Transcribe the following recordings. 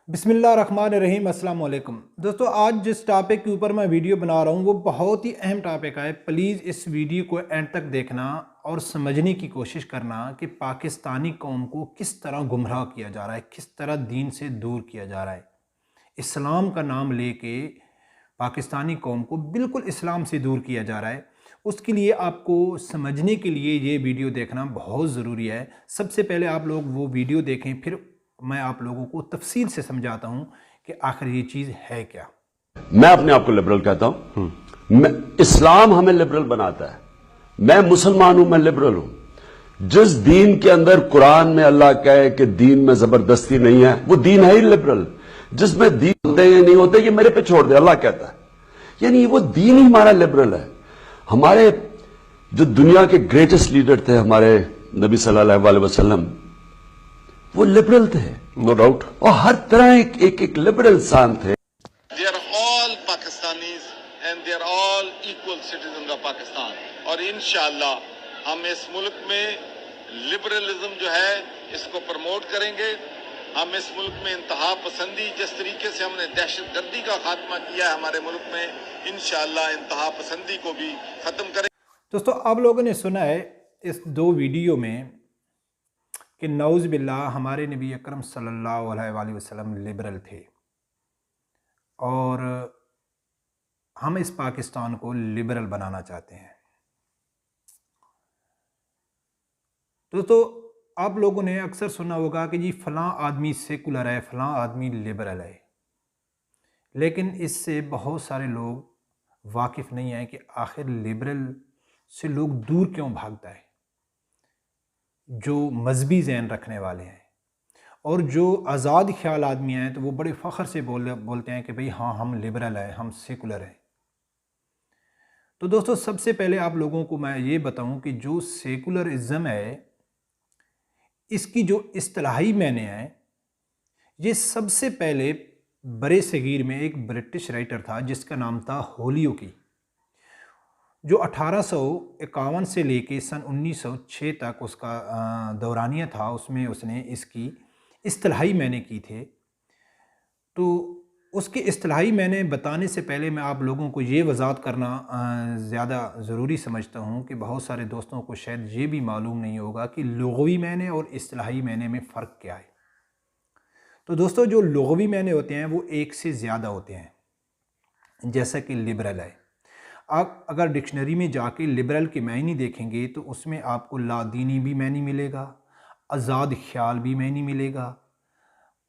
بسم اللہ الرحمن الرحیم۔ السلام علیکم دوستو، آج جس ٹاپک کے اوپر میں ویڈیو بنا رہا ہوں وہ بہت ہی اہم ٹاپک ہے۔ پلیز اس ویڈیو کو اینڈ تک دیکھنا اور سمجھنے کی کوشش کرنا کہ پاکستانی قوم کو کس طرح گمراہ کیا جا رہا ہے، کس طرح دین سے دور کیا جا رہا ہے۔ اسلام کا نام لے کے پاکستانی قوم کو بالکل اسلام سے دور کیا جا رہا ہے۔ اس کے لیے آپ کو سمجھنے کے لیے یہ ویڈیو دیکھنا بہت ضروری ہے۔ سب سے پہلے آپ لوگ وہ ویڈیو دیکھیں، پھر میں آپ لوگوں کو تفصیل سے سمجھاتا ہوں کہ آخر یہ چیز ہے کیا۔ میں اپنے آپ کو لبرل کہتا ہوں، اسلام ہمیں لبرل بناتا ہے۔ میں مسلمان ہوں، میں لبرل ہوں۔ جس دین کے اندر قرآن میں اللہ کہے کہ دین میں زبردستی نہیں ہے، وہ دین ہے ہی لبرل۔ جس میں دین ہوتے ہیں نہیں ہوتے یہ میرے پہ چھوڑ دے، اللہ کہتا ہے، یعنی وہ دین ہی ہمارا لبرل ہے۔ ہمارے جو دنیا کے گریٹسٹ لیڈر تھے، ہمارے نبی صلی اللہ علیہ وسلم، وہ لبرل تھے، نو ڈاؤٹ، اور ہر طرح ایک لبرل انسان تھے۔ They are all Pakistanis and they are all equal citizens of Pakistan. اور انشاءاللہ ہم اس ملک میں لبرلزم جو ہے اس کو پروموٹ کریں گے۔ ہم اس ملک میں انتہا پسندی، جس طریقے سے ہم نے دہشت گردی کا خاتمہ کیا ہے ہمارے ملک میں، انشاءاللہ انتہا پسندی کو بھی ختم کریں گے۔ دوستو، آپ لوگوں نے سنا ہے اس دو ویڈیو میں کہ نعوذ باللہ ہمارے نبی اکرم صلی اللہ علیہ وسلم لبرل تھے، اور ہم اس پاکستان کو لبرل بنانا چاہتے ہیں۔ دوستو، آپ لوگوں نے اکثر سنا ہوگا کہ جی فلاں آدمی سیکولر ہے، فلاں آدمی لبرل ہے، لیکن اس سے بہت سارے لوگ واقف نہیں ہیں کہ آخر لبرل سے لوگ دور کیوں بھاگتا ہے۔ جو مذہبی ذہن رکھنے والے ہیں اور جو آزاد خیال آدمی ہیں تو وہ بڑے فخر سے بولتے ہیں کہ بھئی ہاں ہم لبرل ہیں، ہم سیکولر ہیں۔ تو دوستو، سب سے پہلے آپ لوگوں کو میں یہ بتاؤں کہ جو سیکولرزم ہے، اس کی جو اصطلاحی معنی ہے، یہ سب سے پہلے برے صغیر میں ایک برٹش رائٹر تھا جس کا نام تھا ہولیوکی، جو 1851 سے لے کے سن 1906 تک اس کا دورانیہ تھا۔ اس میں اس نے اس کی اصطلاحی معنی کی تھے۔ تو اس کے اصطلاحی معنی بتانے سے پہلے میں آپ لوگوں کو یہ وضاحت کرنا زیادہ ضروری سمجھتا ہوں کہ بہت سارے دوستوں کو شاید یہ بھی معلوم نہیں ہوگا کہ لغوی معنی اور اصطلاحی معنی میں فرق کیا ہے۔ تو دوستو، جو لغوی معنی ہوتے ہیں وہ ایک سے زیادہ ہوتے ہیں، جیسا کہ لبرل ہے۔ آپ اگر ڈکشنری میں جا کے لبرل کے معنی دیکھیں گے تو اس میں آپ کو لا دینی بھی معنی ملے گا، آزاد خیال بھی معنی ملے گا،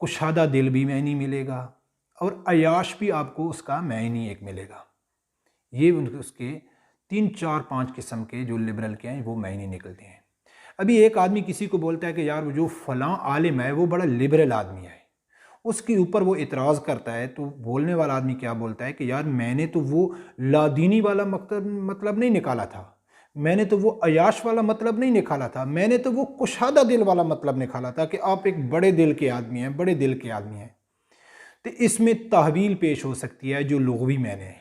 کشادہ دل بھی معنی ملے گا، اور عیاش بھی آپ کو اس کا معنی ایک ملے گا۔ یہ اس کے 3 4 5 قسم کے جو لبرل کے ہیں وہ معنی نکلتے ہیں۔ ابھی ایک آدمی کسی کو بولتا ہے کہ یار وہ جو فلاں عالم ہے وہ بڑا لبرل آدمی ہے، اس کے اوپر وہ اعتراض کرتا ہے، تو بولنے والا آدمی کیا بولتا ہے کہ یار میں نے تو وہ لادینی والا مطلب نہیں نکالا تھا، میں نے تو وہ عیاش والا مطلب نہیں نکالا تھا، میں نے تو وہ کشادہ دل والا مطلب نکالا تھا کہ آپ ایک بڑے دل کے آدمی ہیں، بڑے دل کے آدمی ہیں۔ تو اس میں تحویل پیش ہو سکتی ہے جو لغوی معنی ہے۔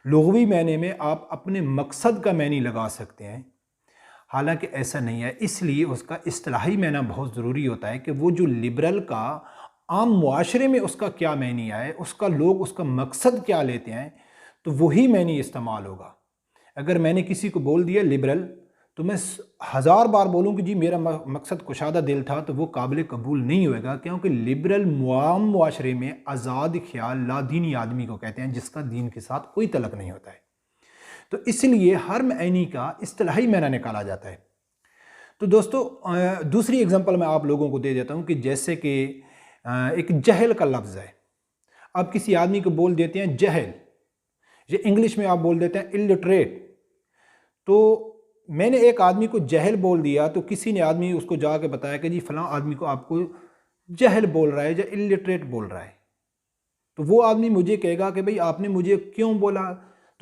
لغوی معنی میں آپ اپنے مقصد کا معنی لگا سکتے ہیں، حالانکہ ایسا نہیں ہے۔ اس لیے اس کا اصطلاحی معنی بہت ضروری ہوتا ہے کہ وہ جو لبرل کا عام معاشرے میں اس کا کیا معنی ہے، اس کا لوگ اس کا مقصد کیا لیتے ہیں، تو وہی معنی استعمال ہوگا۔ اگر میں نے کسی کو بول دیا لبرل تو میں 1000 بار بولوں کہ جی میرا مقصد کشادہ دل تھا، تو وہ قابل قبول نہیں ہوئے گا، کیونکہ لبرل عام معاشرے میں آزاد خیال لا دینی آدمی کو کہتے ہیں جس کا دین کے ساتھ کوئی تعلق نہیں ہوتا ہے۔ تو اس لیے ہر معنی کا اصطلاحی معنی نکالا جاتا ہے۔ تو دوستو، دوسری اگزامپل میں آپ لوگوں کو دے دیتا ہوں کہ جیسے کہ ایک جہل کا لفظ ہے۔ آپ کسی آدمی کو بول دیتے ہیں جہل، یہ انگلش میں آپ بول دیتے ہیں الٹریٹ۔ تو میں نے ایک آدمی کو جہل بول دیا تو کسی نے آدمی اس کو جا کے بتایا کہ جی فلاں آدمی کو آپ کو جہل بول رہا ہے یا الٹریٹ بول رہا ہے، تو وہ آدمی مجھے کہے گا کہ بھئی آپ نے مجھے کیوں بولا؟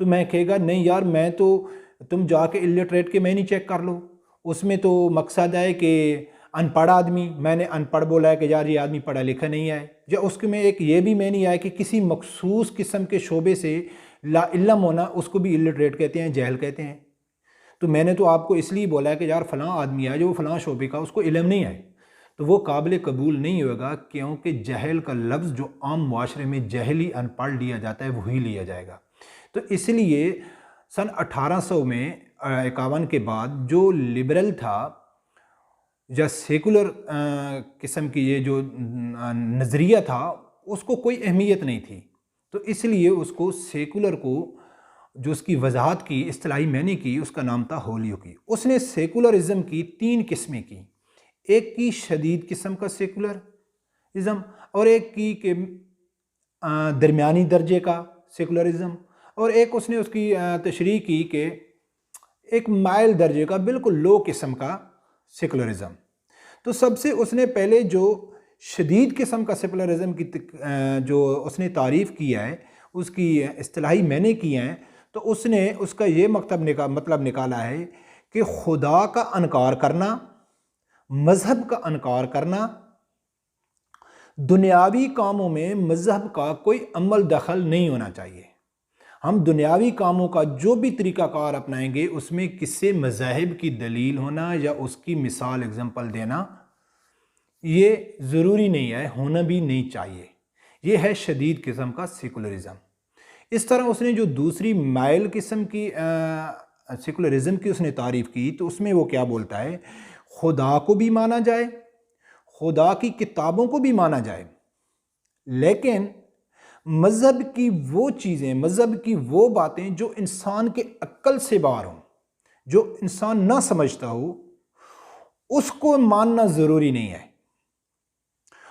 تو میں کہے گا نہیں یار، میں تو تم جا کے الٹریٹ کے معنی چیک کر لو، اس میں تو مقصد ہے کہ ان پڑھ آدمی، میں نے ان پڑھ بولا ہے کہ یار یہ آدمی پڑھا لکھا نہیں ہے، یا اس کے میں ایک یہ بھی معنی ہے کہ کسی مخصوص قسم کے شعبے سے لا علم ہونا، اس کو بھی الٹریٹ کہتے ہیں، جہل کہتے ہیں۔ تو میں نے تو آپ کو اس لیے بولا ہے کہ یار فلاں آدمی ہے جو فلاں شعبے کا اس کو علم نہیں ہے، تو وہ قابل قبول نہیں ہوگا، کیونکہ جہل کا لفظ جو عام معاشرے میں جہلی ان پڑھ لیا جاتا ہے وہی لیا جائے گا۔ تو اس لیے سن 1851 کے بعد جو لبرل تھا یا سیکولر قسم کی یہ جو نظریہ تھا اس کو کوئی اہمیت نہیں تھی، تو اس لیے اس کو سیکولر کو جو اس کی وضاحت کی اصطلاحی معنی کی اس کا نام تھا ہولوکی۔ اس نے سیکولرزم کی 3 قسمیں کی، ایک کی شدید قسم کا سیکولرزم، اور ایک کی کہ درمیانی درجے کا سیکولرزم، اور ایک اس نے اس کی تشریح کی کہ ایک مائل درجے کا بالکل لو قسم کا سیکولرزم۔ تو سب سے اس نے پہلے جو شدید قسم کا سیکولرزم کی جو اس نے تعریف کیا ہے، اس کی اصطلاحی معنی کیا ہیں، تو اس نے اس کا یہ مطلب نکالا ہے کہ خدا کا انکار کرنا، مذہب کا انکار کرنا، دنیاوی کاموں میں مذہب کا کوئی عمل دخل نہیں ہونا چاہیے۔ ہم دنیاوی کاموں کا جو بھی طریقہ کار اپنائیں گے اس میں کسی مذاہب کی دلیل ہونا یا اس کی مثال اگزامپل دینا یہ ضروری نہیں ہے، ہونا بھی نہیں چاہیے۔ یہ ہے شدید قسم کا سیکولرزم۔ اس طرح اس نے جو دوسری مائل قسم کی سیکولرزم کی اس نے تعریف کی، تو اس میں وہ کیا بولتا ہے، خدا کو بھی مانا جائے، خدا کی کتابوں کو بھی مانا جائے، لیکن مذہب کی وہ چیزیں، مذہب کی وہ باتیں جو انسان کے عقل سے باہر ہوں، جو انسان نہ سمجھتا ہو، اس کو ماننا ضروری نہیں ہے،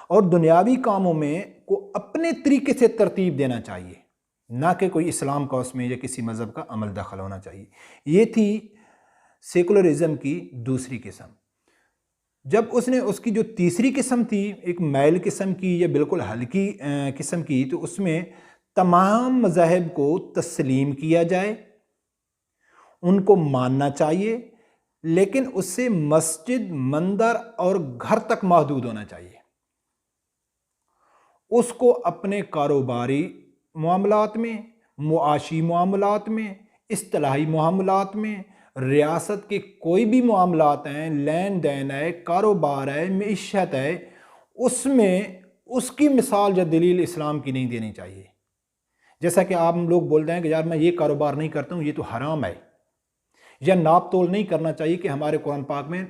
اور دنیاوی کاموں میں کو اپنے طریقے سے ترتیب دینا چاہیے، نہ کہ کوئی اسلام کا اس میں یا کسی مذہب کا عمل دخل ہونا چاہیے۔ یہ تھی سیکولرزم کی دوسری قسم۔ جب اس نے اس کی جو تیسری قسم تھی، ایک مائل قسم کی یا بالکل ہلکی قسم کی، تو اس میں تمام مذاہب کو تسلیم کیا جائے، ان کو ماننا چاہیے، لیکن اس سے مسجد، مندر اور گھر تک محدود ہونا چاہیے۔ اس کو اپنے کاروباری معاملات میں، معاشی معاملات میں، اصطلاحی معاملات میں، ریاست کے کوئی بھی معاملات ہیں، لین دین ہے، کاروبار ہے، معیشت ہے، اس میں اس کی مثال یا دلیل اسلام کی نہیں دینی چاہیے۔ جیسا کہ آپ لوگ بولتے ہیں کہ یار میں یہ کاروبار نہیں کرتا ہوں، یہ تو حرام ہے، یا ناپ تول نہیں کرنا چاہیے، کہ ہمارے قرآن پاک میں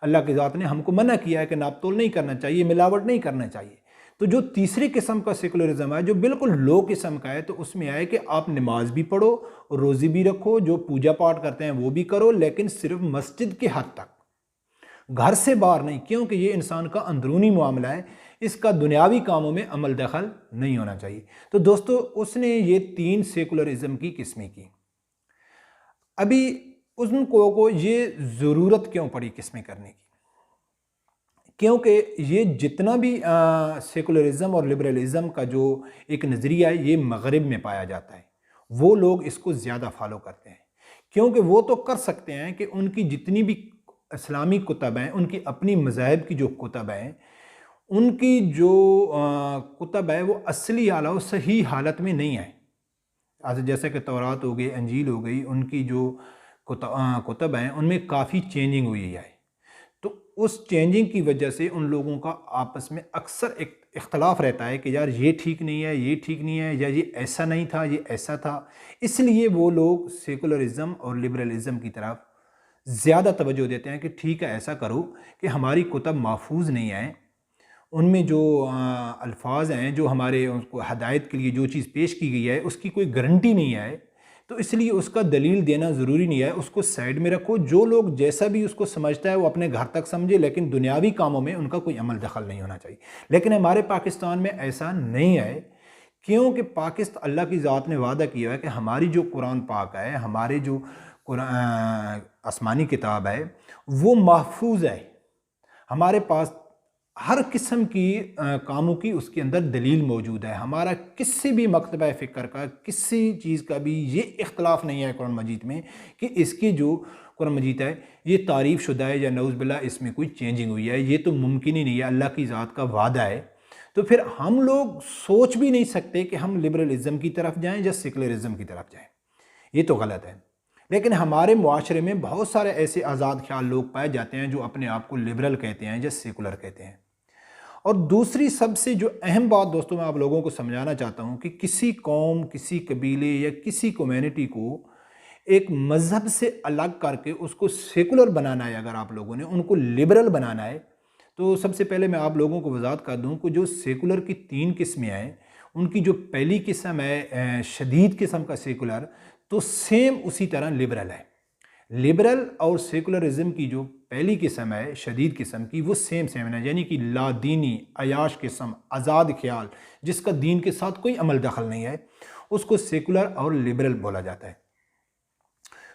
اللہ کی ذات نے ہم کو منع کیا ہے کہ ناپ تول نہیں کرنا چاہیے، ملاوٹ نہیں کرنا چاہیے۔ تو جو تیسری قسم کا سیکولرزم ہے جو بالکل لو قسم کا ہے، تو اس میں آئے کہ آپ نماز بھی پڑھو، روزی بھی رکھو، جو پوجا پاٹ کرتے ہیں وہ بھی کرو، لیکن صرف مسجد کے حد تک، گھر سے باہر نہیں، کیونکہ یہ انسان کا اندرونی معاملہ ہے، اس کا دنیاوی کاموں میں عمل دخل نہیں ہونا چاہیے۔ تو دوستو اس نے یہ 3 سیکولرزم کی قسمیں کی۔ ابھی ان کو یہ ضرورت کیوں پڑی قسمیں کرنے کی؟ کیونکہ یہ جتنا بھی سیکولرزم اور لبرلزم کا جو ایک نظریہ ہے، یہ مغرب میں پایا جاتا ہے، وہ لوگ اس کو زیادہ فالو کرتے ہیں، کیونکہ وہ تو کر سکتے ہیں کہ ان کی جتنی بھی اسلامی کتب ہیں، ان کی اپنی مذاہب کی جو کتب ہیں، ان کی جو کتب ہے وہ اصلی حالت و صحیح حالت میں نہیں ہے، جیسے کہ تورات ہو گئی، انجیل ہو گئی، ان کی جو کتب ہیں ان میں کافی چینجنگ ہوئی ہے۔ تو اس چینجنگ کی وجہ سے ان لوگوں کا آپس میں اکثر ایک اختلاف رہتا ہے کہ یار یہ ٹھیک نہیں ہے، یہ ٹھیک نہیں ہے، یا یہ ایسا نہیں تھا، یہ ایسا تھا۔ اس لیے وہ لوگ سیکولرزم اور لبرلزم کی طرف زیادہ توجہ دیتے ہیں کہ ٹھیک ہے ایسا کرو کہ ہماری کتب محفوظ نہیں ہیں، ان میں جو الفاظ ہیں، جو ہمارے اس کو ہدایت کے لیے جو چیز پیش کی گئی ہے اس کی کوئی گارنٹی نہیں ہے، تو اس لیے اس کا دلیل دینا ضروری نہیں ہے، اس کو سائڈ میں رکھو، جو لوگ جیسا بھی اس کو سمجھتا ہے وہ اپنے گھر تک سمجھے، لیکن دنیاوی کاموں میں ان کا کوئی عمل دخل نہیں ہونا چاہیے۔ لیکن ہمارے پاکستان میں ایسا نہیں ہے، کیونکہ پاکستان اللہ کی ذات نے وعدہ کیا ہے کہ ہماری جو قرآن پاک ہے، ہمارے جو آسمانی کتاب ہے وہ محفوظ ہے، ہمارے پاس ہر قسم کی کاموں کی اس کے اندر دلیل موجود ہے، ہمارا کسی بھی مکتبہ فکر کا کسی چیز کا بھی یہ اختلاف نہیں ہے قرآن مجید میں کہ اس کی جو قرآن مجید ہے یہ تعریف شدہ ہے یا نعوذ باللہ اس میں کوئی چینجنگ ہوئی ہے، یہ تو ممکن ہی نہیں ہے، اللہ کی ذات کا وعدہ ہے۔ تو پھر ہم لوگ سوچ بھی نہیں سکتے کہ ہم لبرلزم کی طرف جائیں یا سیکولرزم کی طرف جائیں، یہ تو غلط ہے۔ لیکن ہمارے معاشرے میں بہت سارے ایسے آزاد خیال لوگ پائے جاتے ہیں جو اپنے آپ کو لبرل کہتے ہیں یا سیکولر کہتے ہیں۔ اور دوسری سب سے جو اہم بات دوستوں میں آپ لوگوں کو سمجھانا چاہتا ہوں کہ کسی قوم، کسی قبیلے یا کسی کمیونٹی کو ایک مذہب سے الگ کر کے اس کو سیکولر بنانا ہے، اگر آپ لوگوں نے ان کو لبرل بنانا ہے، تو سب سے پہلے میں آپ لوگوں کو وضاحت کر دوں کہ جو سیکولر کی 3 قسمیں ہیں، ان کی جو پہلی قسم ہے شدید قسم کا سیکولر، تو سیم اسی طرح لبرل ہے۔ لبرل اور سیکولرزم کی جو پہلی قسم ہے شدید قسم کی، وہ سیم ہے، یعنی کہ لا دینی، عیاش قسم، آزاد خیال، جس کا دین کے ساتھ کوئی عمل دخل نہیں ہے، اس کو سیکولر اور لبرل بولا جاتا ہے۔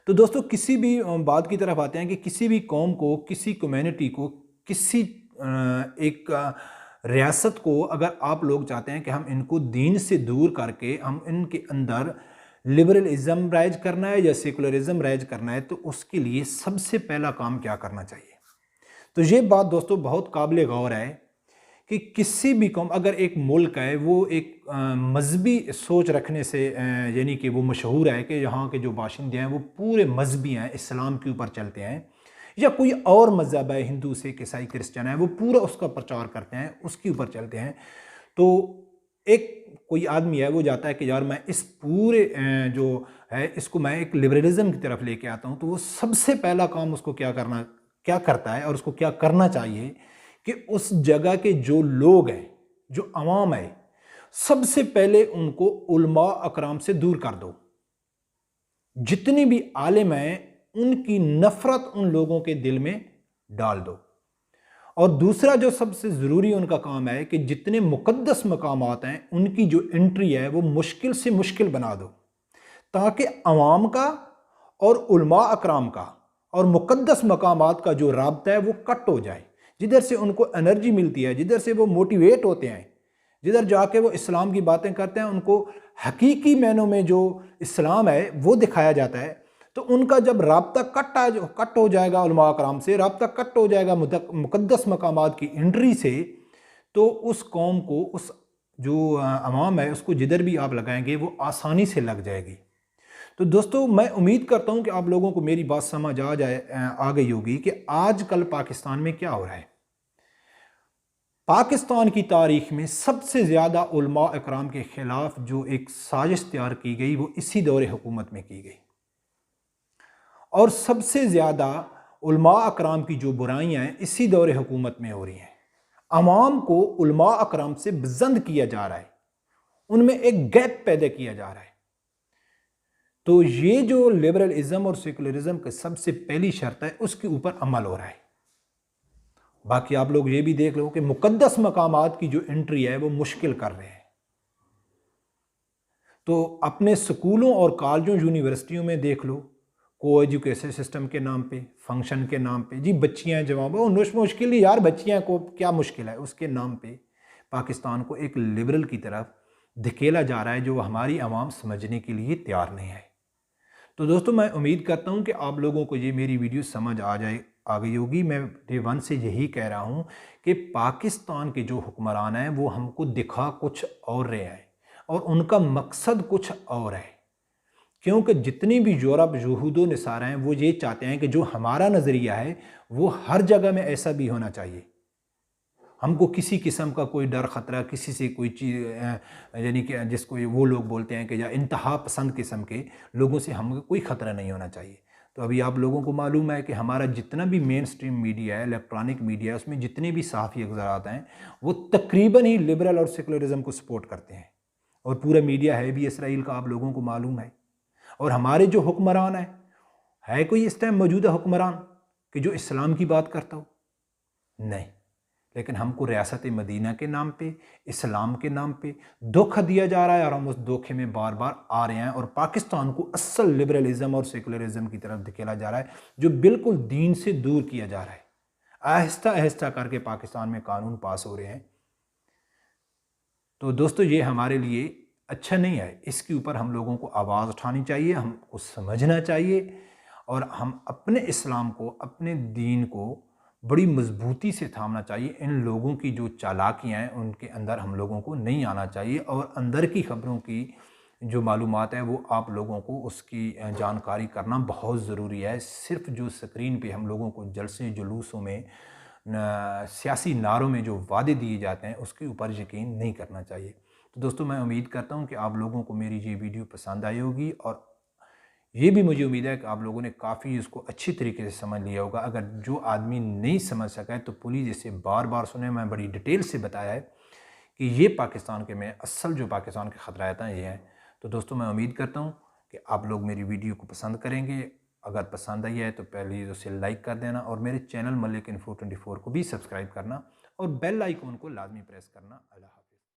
تو دوستو کسی بھی بات کی طرف آتے ہیں کہ کسی بھی قوم کو، کسی کمیونٹی کو، کسی ایک ریاست کو اگر آپ لوگ چاہتے ہیں کہ ہم ان کو دین سے دور کر کے ہم ان کے اندر لبرلزم رائج کرنا ہے یا سیکولرزم رائج کرنا ہے، تو اس کے لیے سب سے پہلا کام کیا کرنا چاہیے؟ تو یہ بات دوستو بہت قابل غور ہے کہ کسی بھی قوم، اگر ایک ملک ہے وہ ایک مذہبی سوچ رکھنے سے یعنی کہ وہ مشہور ہے کہ یہاں کے جو باشندے ہیں وہ پورے مذہبی ہیں، اسلام کے اوپر چلتے ہیں، یا کوئی اور مذہب ہے، ہندو، سکھ، عیسائی، کرسچن ہے، وہ پورا اس کا پرچار کرتے ہیں، اس کے اوپر چلتے ہیں، تو ایک کوئی آدمی ہے وہ جاتا ہے کہ یار میں اس پورے جو ہے اس کو میں ایک لبرلزم کی طرف لے کے آتا ہوں، تو وہ سب سے پہلا کام اس کو کیا کرتا ہے اور اس کو کیا کرنا چاہیے کہ اس جگہ کے جو لوگ ہیں، جو عوام ہے، سب سے پہلے ان کو علماء اکرام سے دور کر دو۔ جتنی بھی عالم ہیں ان کی نفرت ان لوگوں کے دل میں ڈال دو۔ اور دوسرا جو سب سے ضروری ان کا کام ہے کہ جتنے مقدس مقامات ہیں ان کی جو انٹری ہے وہ مشکل سے مشکل بنا دو، تاکہ عوام کا اور علماء اکرام کا اور مقدس مقامات کا جو رابطہ ہے وہ کٹ ہو جائے، جدھر سے ان کو انرجی ملتی ہے، جدھر سے وہ موٹیویٹ ہوتے ہیں، جدھر جا کے وہ اسلام کی باتیں کرتے ہیں، ان کو حقیقی معنوں میں جو اسلام ہے وہ دکھایا جاتا ہے، تو ان کا جب رابطہ کٹ ہو جائے گا، علماء اکرام سے رابطہ کٹ ہو جائے گا مقدس مقامات کی انٹری سے، تو اس قوم کو، اس جو عوام ہے اس کو جدھر بھی آپ لگائیں گے وہ آسانی سے لگ جائے گی۔ تو دوستو میں امید کرتا ہوں کہ آپ لوگوں کو میری بات سمجھ آ گئی ہوگی کہ آج کل پاکستان میں کیا ہو رہا ہے۔ پاکستان کی تاریخ میں سب سے زیادہ علماء اکرام کے خلاف جو ایک سازش تیار کی گئی وہ اسی دور حکومت میں کی گئی، اور سب سے زیادہ علماء اکرام کی جو برائیاں ہیں اسی دور حکومت میں ہو رہی ہیں۔ عوام کو علماء اکرام سے بزند کیا جا رہا ہے، ان میں ایک گیپ پیدا کیا جا رہا ہے۔ تو یہ جو لبرلزم اور سیکولرزم کا سب سے پہلی شرط ہے، اس کے اوپر عمل ہو رہا ہے۔ باقی آپ لوگ یہ بھی دیکھ لو کہ مقدس مقامات کی جو انٹری ہے وہ مشکل کر رہے ہیں۔ تو اپنے سکولوں اور کالجوں، یونیورسٹیوں میں دیکھ لو، کو ایجوکیشن سسٹم کے نام پہ، فنکشن کے نام پہ، جی بچیاں جواب مشکل ہی یار، بچیاں کو کیا مشکل ہے، اس کے نام پہ پاکستان کو ایک لبرل کی طرف دھکیلا جا رہا ہے، جو ہماری عوام سمجھنے کے لیے تیار نہیں ہے۔ تو دوستو میں امید کرتا ہوں کہ آپ لوگوں کو یہ میری ویڈیو سمجھ آ گئی ہوگی۔ میں ڈے 1 سے یہی کہہ رہا ہوں کہ پاکستان کے جو حکمران ہیں وہ ہم کو دکھا کچھ اور رہے ہیں، اور ان کا مقصد کچھ اور ہے، کیونکہ جتنی بھی یورپ، یہود و نصارہ ہیں وہ یہ چاہتے ہیں کہ جو ہمارا نظریہ ہے وہ ہر جگہ میں ایسا بھی ہونا چاہیے۔ ہم کو کسی قسم کا کوئی ڈر خطرہ، کسی سے کوئی چیز یعنی کہ جس کو وہ لوگ بولتے ہیں کہ یا انتہا پسند قسم کے لوگوں سے ہم کو کوئی خطرہ نہیں ہونا چاہیے۔ تو ابھی آپ لوگوں کو معلوم ہے کہ ہمارا جتنا بھی مین سٹریم میڈیا ہے، الیکٹرانک میڈیا ہے، اس میں جتنے بھی صحافی حضرات ہیں وہ تقریباً ہی لبرل اور سیکولرزم کو سپورٹ کرتے ہیں، اور پورا میڈیا ہے بھی اسرائیل کا، آپ لوگوں کو معلوم ہے۔ اور ہمارے جو حکمران ہیں، ہے کوئی اس ٹائم موجودہ حکمران کہ جو اسلام کی بات کرتا ہو؟ نہیں، لیکن ہم کو ریاست مدینہ کے نام پہ، اسلام کے نام پہ دھوکہ دیا جا رہا ہے، اور ہم اس دھوکے میں بار بار آ رہے ہیں، اور پاکستان کو اصل لبرلزم اور سیکولرزم کی طرف دھکیلا جا رہا ہے، جو بالکل دین سے دور کیا جا رہا ہے۔ آہستہ آہستہ کر کے پاکستان میں قانون پاس ہو رہے ہیں۔ تو دوستو یہ ہمارے لیے اچھا نہیں ہے، اس کے اوپر ہم لوگوں کو آواز اٹھانی چاہیے، ہم کو سمجھنا چاہیے، اور ہم اپنے اسلام کو، اپنے دین کو بڑی مضبوطی سے تھامنا چاہیے۔ ان لوگوں کی جو چالاکیاں ہیں ان کے اندر ہم لوگوں کو نہیں آنا چاہیے، اور اندر کی خبروں کی جو معلومات ہیں وہ آپ لوگوں کو اس کی جانکاری کرنا بہت ضروری ہے۔ صرف جو سکرین پہ ہم لوگوں کو جلسے جلوسوں میں سیاسی نعروں میں جو وعدے دیے جاتے ہیں اس کے اوپر یقین نہیں کرنا چاہیے۔ تو دوستو میں امید کرتا ہوں کہ آپ لوگوں کو میری یہ ویڈیو پسند آئی ہوگی، اور یہ بھی مجھے امید ہے کہ آپ لوگوں نے کافی اس کو اچھی طریقے سے سمجھ لیا ہوگا۔ اگر جو آدمی نہیں سمجھ سکا ہے تو پلیز اسے بار بار سنیں، میں بڑی ڈیٹیل سے بتایا ہے کہ یہ پاکستان کے میں اصل جو پاکستان کے خطرات ہیں یہ ہیں۔ تو دوستو میں امید کرتا ہوں کہ آپ لوگ میری ویڈیو کو پسند کریں گے۔ اگر پسند آئی ہے تو پہلے اسے لائک کر دینا، اور میرے چینل ملک انفو 24 کو بھی سبسکرائب کرنا، اور بیل آئیکن کو لازمی پریس کرنا۔ اللہ حافظ۔